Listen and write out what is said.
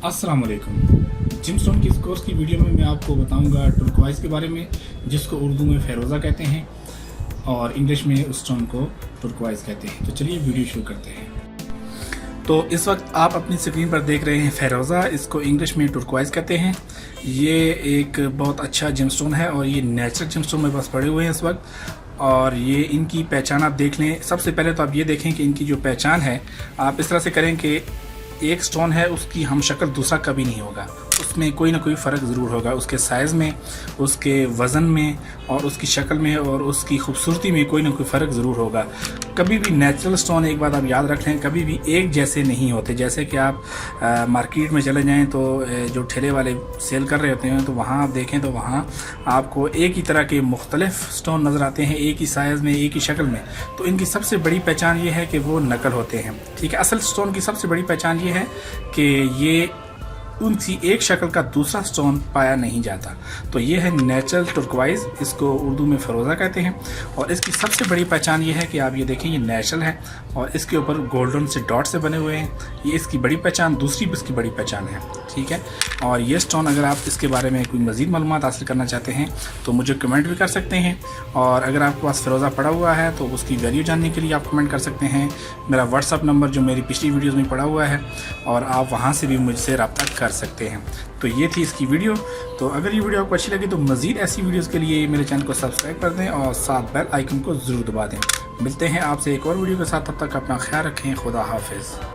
अस्सलाम वालेकुम। जिमस्टोन की इस कोर्स की वीडियो में मैं आपको बताऊंगा टुर्कवाइज़ के बारे में, जिसको उर्दू में फेरोज़ा कहते हैं और इंग्लिश में उस स्टोन को टुर्कवाइज़ कहते हैं। तो चलिए वीडियो शुरू करते हैं। तो इस वक्त आप अपनी स्क्रीन पर देख रहे हैं फेरोज़ा, इसको इंग्लिश में टुर्कवाइज़ कहते हैं। ये एक बहुत अच्छा जिमस्टोन है और ये नेचुरल जिमस्टोन में बस पड़े हुए हैं इस वक्त। और ये इनकी पहचान आप देख लें। सबसे पहले तो आप ये देखें कि इनकी जो पहचान है आप इस तरह से करें कि एक स्टोन है उसकी हम शक्ल दूसरा कभी नहीं होगा, उसमें कोई ना कोई फ़र्क ज़रूर होगा, उसके साइज़ में, उसके वज़न में और उसकी शक्ल में और उसकी खूबसूरती में कोई ना कोई फ़र्क ज़रूर होगा। कभी भी नेचुरल स्टोन एक बात आप याद रख लें, कभी भी एक जैसे नहीं होते। जैसे कि आप मार्केट में चले जाएं तो जो ठेले वाले सेल कर रहे होते हैं तो वहाँ आप देखें तो वहाँ आपको एक ही तरह के मुख्तलिफ स्टोन नज़र आते हैं, एक ही साइज़ में, एक ही शक्ल में। तो इनकी सबसे बड़ी पहचान ये है कि वो नकल होते हैं, ठीक है। असल स्टोन की सबसे बड़ी पहचान ये है कि ये उनकी एक शक्ल का दूसरा स्टोन पाया नहीं जाता। तो ये है नेचुरल टुर्कवाइज़, इसको उर्दू में फेरोज़ा कहते हैं। और इसकी सबसे बड़ी पहचान ये है कि आप ये देखें ये नेचुरल है और इसके ऊपर गोल्डन से डॉट से बने हुए हैं। ये इसकी बड़ी पहचान, दूसरी भी इसकी बड़ी पहचान है, ठीक है। और ये स्टोन अगर आप इसके बारे में कोई मज़ीद मालूमात हासिल करना चाहते हैं तो मुझे कमेंट भी कर सकते हैं। और अगर आपके पास फेरोज़ा पड़ा हुआ है तो उसकी वैल्यू जानने के लिए आप कमेंट कर सकते हैं। मेरा व्हाट्सअप नंबर जो मेरी पिछली वीडियोज़ में पड़ा हुआ है और आप वहाँ से भी मुझसे रब्ता कर सकते हैं। तो ये थी इसकी वीडियो। तो अगर ये वीडियो आपको अच्छी लगी तो मज़ीद ऐसी वीडियोस के लिए मेरे चैनल को सब्सक्राइब कर दें और साथ बेल आइकन को ज़रूर दबा दें। मिलते हैं आपसे एक और वीडियो के साथ, तब तक अपना ख्याल रखें। खुदा हाफिज़।